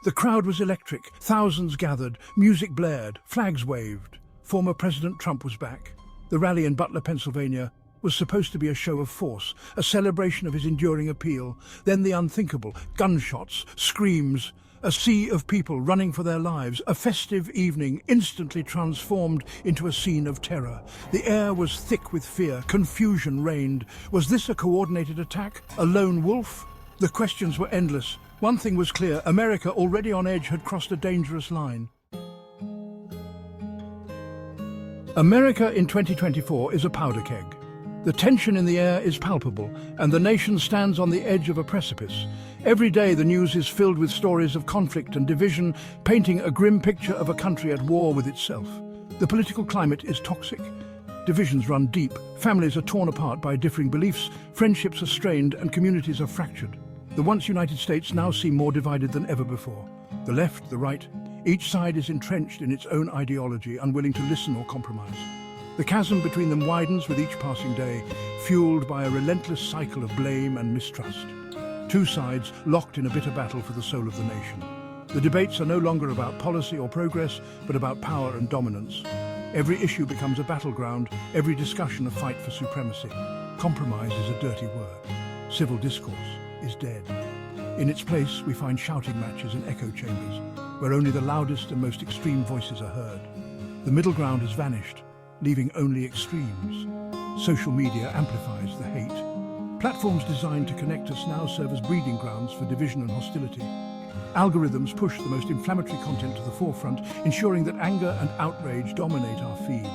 The crowd was electric. Thousands gathered, music blared, flags waved. Former President Trump was back. The rally in Butler, Pennsylvania, was supposed to be a show of force, a celebration of his enduring appeal. Then the unthinkable: gunshots, screams, a sea of people running for their lives. A festive evening instantly transformed into a scene of terror. The air was thick with fear. Confusion reigned. Was this a coordinated attack? A lone wolf? The questions were endless. One thing was clear: America, already on edge, had crossed a dangerous line. America in 2024 is a powder keg. The tension in the air is palpable, and the nation stands on the edge of a precipice. Every day the news is filled with stories of conflict and division, painting a grim picture of a country at war with itself. The political climate is toxic. Divisions run deep. Families are torn apart by differing beliefs, friendships are strained, and communities are fractured. The once United States now seem more divided than ever before. The left, the right, each side is entrenched in its own ideology, unwilling to listen or compromise. The chasm between them widens with each passing day, fueled by a relentless cycle of blame and mistrust. Two sides locked in a bitter battle for the soul of the nation. The debates are no longer about policy or progress, but about power and dominance. Every issue becomes a battleground, every discussion a fight for supremacy. Compromise is a dirty word. Civil discourse is dead. In its place, we find shouting matches and echo chambers, where only the loudest and most extreme voices are heard. The middle ground has vanished, leaving only extremes. Social media amplifies the hate. Platforms designed to connect us now serve as breeding grounds for division and hostility. Algorithms push the most inflammatory content to the forefront, ensuring that anger and outrage dominate our feeds.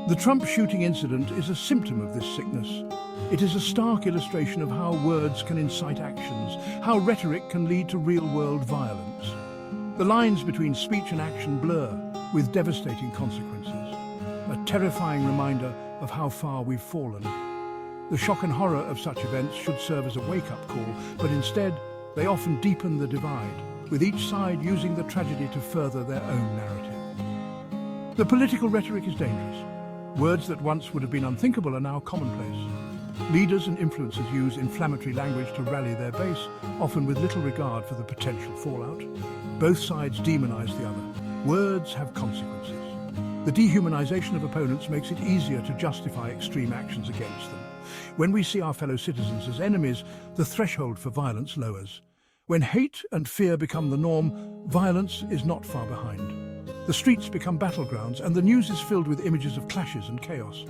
The Trump shooting incident is a symptom of this sickness. It is a stark illustration of how words can incite actions, how rhetoric can lead to real-world violence. The lines between speech and action blur, with devastating consequences. A terrifying reminder of how far we've fallen. The shock and horror of such events should serve as a wake-up call, but instead, they often deepen the divide, with each side using the tragedy to further their own narrative. The political rhetoric is dangerous. Words that once would have been unthinkable are now commonplace. Leaders and influencers use inflammatory language to rally their base, often with little regard for the potential fallout. Both sides demonize the other. Words have consequences. The dehumanization of opponents makes it easier to justify extreme actions against them. When we see our fellow citizens as enemies, the threshold for violence lowers. When hate and fear become the norm, violence is not far behind. The streets become battlegrounds, and the news is filled with images of clashes and chaos.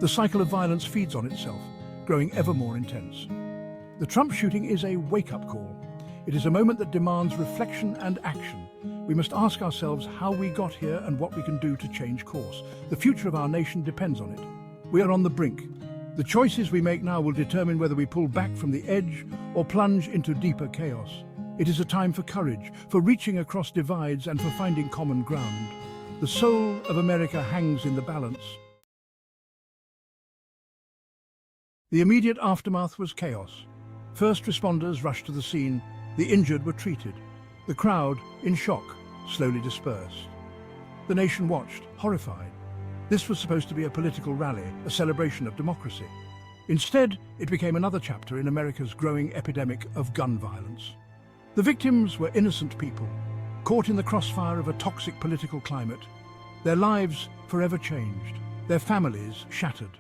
The cycle of violence feeds on itself, growing ever more intense. The Trump shooting is a wake-up call. It is a moment that demands reflection and action. We must ask ourselves how we got here and what we can do to change course. The future of our nation depends on it. We are on the brink. The choices we make now will determine whether we pull back from the edge or plunge into deeper chaos. It is a time for courage, for reaching across divides and for finding common ground. The soul of America hangs in the balance. The immediate aftermath was chaos. First responders rushed to the scene. The injured were treated. The crowd, in shock, slowly dispersed. The nation watched, horrified. This was supposed to be a political rally, a celebration of democracy. Instead, it became another chapter in America's growing epidemic of gun violence. The victims were innocent people, caught in the crossfire of a toxic political climate. Their lives forever changed, their families shattered.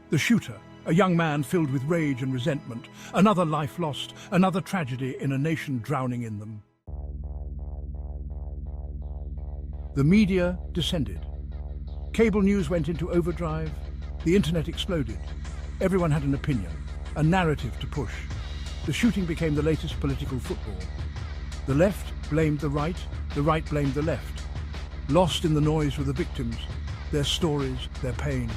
The shooter, a young man filled with rage and resentment, another life lost, another tragedy in a nation drowning in them. The media descended. Cable news went into overdrive. The internet exploded. Everyone had an opinion, a narrative to push. The shooting became the latest political football. The left blamed the right blamed the left. Lost in the noise were the victims, their stories, their pain.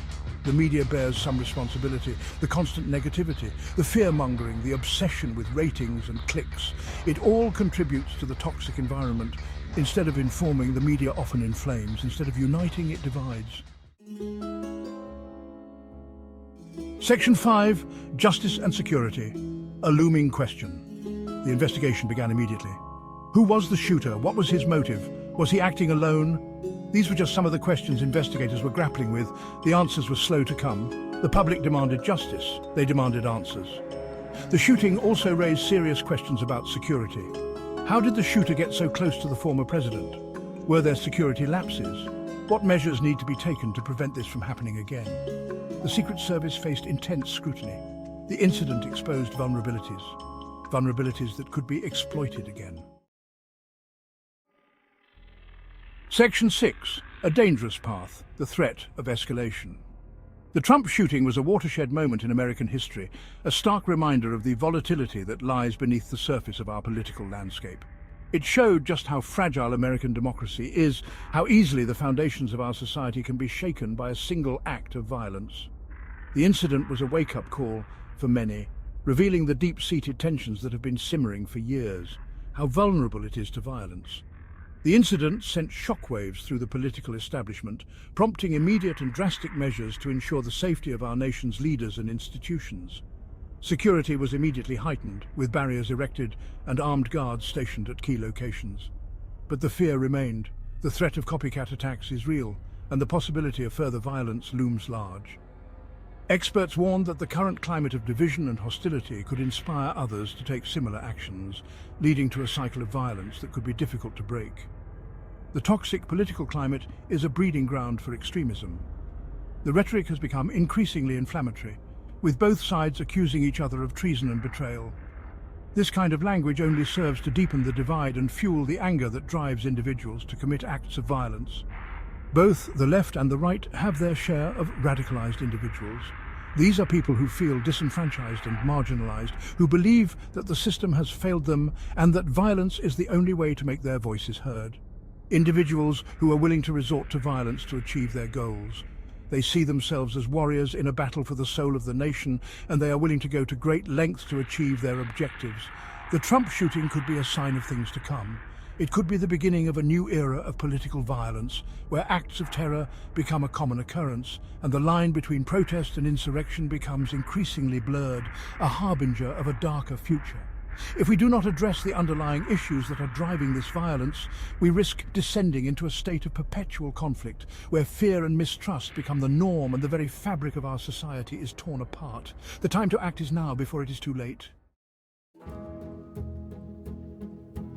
The media bears some responsibility. The constant negativity, the fear-mongering, the obsession with ratings and clicks. It all contributes to the toxic environment. Instead of informing, the media often inflames. Instead of uniting, it divides. Section 5, Justice and Security. A looming question. The investigation began immediately. Who was the shooter? What was his motive? Was he acting alone? These were just some of the questions investigators were grappling with. The answers were slow to come. The public demanded justice. They demanded answers. The shooting also raised serious questions about security. How did the shooter get so close to the former president? Were there security lapses? What measures need to be taken to prevent this from happening again? The Secret Service faced intense scrutiny. The incident exposed vulnerabilities that could be exploited again. Section 6. A dangerous path, the threat of escalation. The Trump shooting was a watershed moment in American history, a stark reminder of the volatility that lies beneath the surface of our political landscape. It showed just how fragile American democracy is, how easily the foundations of our society can be shaken by a single act of violence. The incident was a wake-up call for many, revealing the deep-seated tensions that have been simmering for years, how vulnerable it is to violence. The incident sent shockwaves through the political establishment, prompting immediate and drastic measures to ensure the safety of our nation's leaders and institutions. Security was immediately heightened, with barriers erected and armed guards stationed at key locations. But the fear remained. The threat of copycat attacks is real, and the possibility of further violence looms large. Experts warned that the current climate of division and hostility could inspire others to take similar actions, leading to a cycle of violence that could be difficult to break. The toxic political climate is a breeding ground for extremism. The rhetoric has become increasingly inflammatory, with both sides accusing each other of treason and betrayal. This kind of language only serves to deepen the divide and fuel the anger that drives individuals to commit acts of violence. Both the left and the right have their share of radicalized individuals. These are people who feel disenfranchised and marginalized, who believe that the system has failed them and that violence is the only way to make their voices heard. Individuals who are willing to resort to violence to achieve their goals. They see themselves as warriors in a battle for the soul of the nation, and they are willing to go to great lengths to achieve their objectives. The Trump shooting could be a sign of things to come. It could be the beginning of a new era of political violence, where acts of terror become a common occurrence, and the line between protest and insurrection becomes increasingly blurred, a harbinger of a darker future. If we do not address the underlying issues that are driving this violence, we risk descending into a state of perpetual conflict, where fear and mistrust become the norm and the very fabric of our society is torn apart. The time to act is now, before it is too late.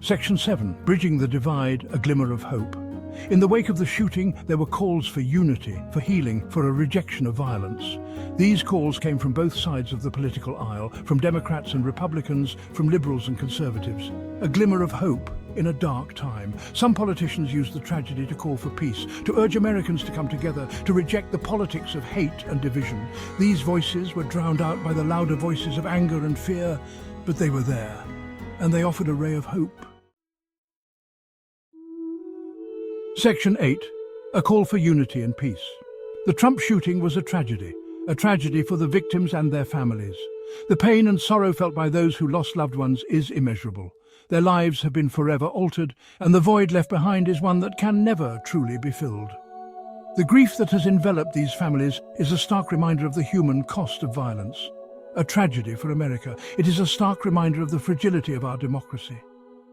Section 7. Bridging the divide, a glimmer of hope. In the wake of the shooting, there were calls for unity, for healing, for a rejection of violence. These calls came from both sides of the political aisle, from Democrats and Republicans, from liberals and conservatives. A glimmer of hope in a dark time. Some politicians used the tragedy to call for peace, to urge Americans to come together, to reject the politics of hate and division. These voices were drowned out by the louder voices of anger and fear, but they were there, and they offered a ray of hope. Section 8. A call for unity and peace. The Trump shooting was a tragedy for the victims and their families. The pain and sorrow felt by those who lost loved ones is immeasurable. Their lives have been forever altered, and the void left behind is one that can never truly be filled. The grief that has enveloped these families is a stark reminder of the human cost of violence. A tragedy for America. It is a stark reminder of the fragility of our democracy.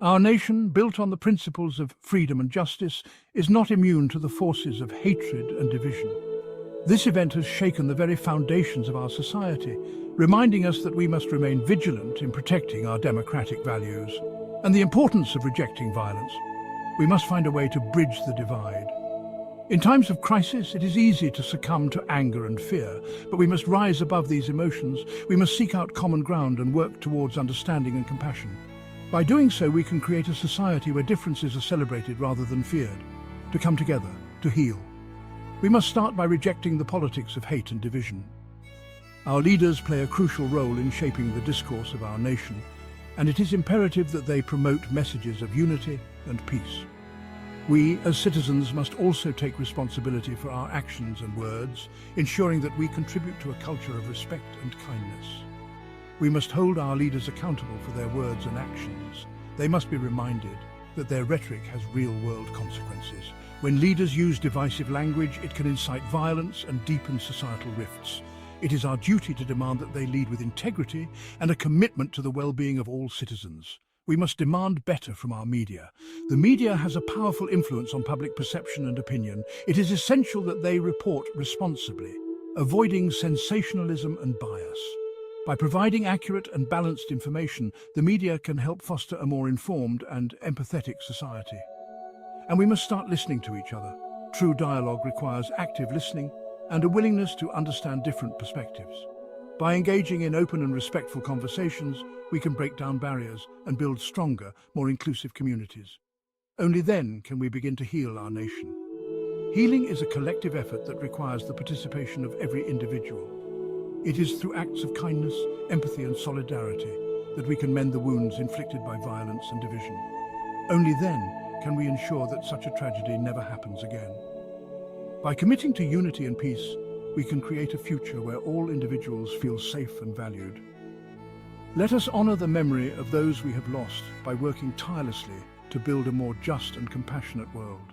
Our nation, built on the principles of freedom and justice, is not immune to the forces of hatred and division. This event has shaken the very foundations of our society, reminding us that we must remain vigilant in protecting our democratic values and the importance of rejecting violence. We must find a way to bridge the divide. In times of crisis, it is easy to succumb to anger and fear, but we must rise above these emotions. We must seek out common ground and work towards understanding and compassion. By doing so, we can create a society where differences are celebrated rather than feared, to come together, to heal. We must start by rejecting the politics of hate and division. Our leaders play a crucial role in shaping the discourse of our nation, and it is imperative that they promote messages of unity and peace. We, as citizens, must also take responsibility for our actions and words, ensuring that we contribute to a culture of respect and kindness. We must hold our leaders accountable for their words and actions. They must be reminded that their rhetoric has real-world consequences. When leaders use divisive language, it can incite violence and deepen societal rifts. It is our duty to demand that they lead with integrity and a commitment to the well-being of all citizens. We must demand better from our media. The media has a powerful influence on public perception and opinion. It is essential that they report responsibly, avoiding sensationalism and bias. By providing accurate and balanced information, the media can help foster a more informed and empathetic society. And we must start listening to each other. True dialogue requires active listening and a willingness to understand different perspectives. By engaging in open and respectful conversations, we can break down barriers and build stronger, more inclusive communities. Only then can we begin to heal our nation. Healing is a collective effort that requires the participation of every individual. It is through acts of kindness, empathy and solidarity that we can mend the wounds inflicted by violence and division. Only then can we ensure that such a tragedy never happens again. By committing to unity and peace, we can create a future where all individuals feel safe and valued. Let us honor the memory of those we have lost by working tirelessly to build a more just and compassionate world.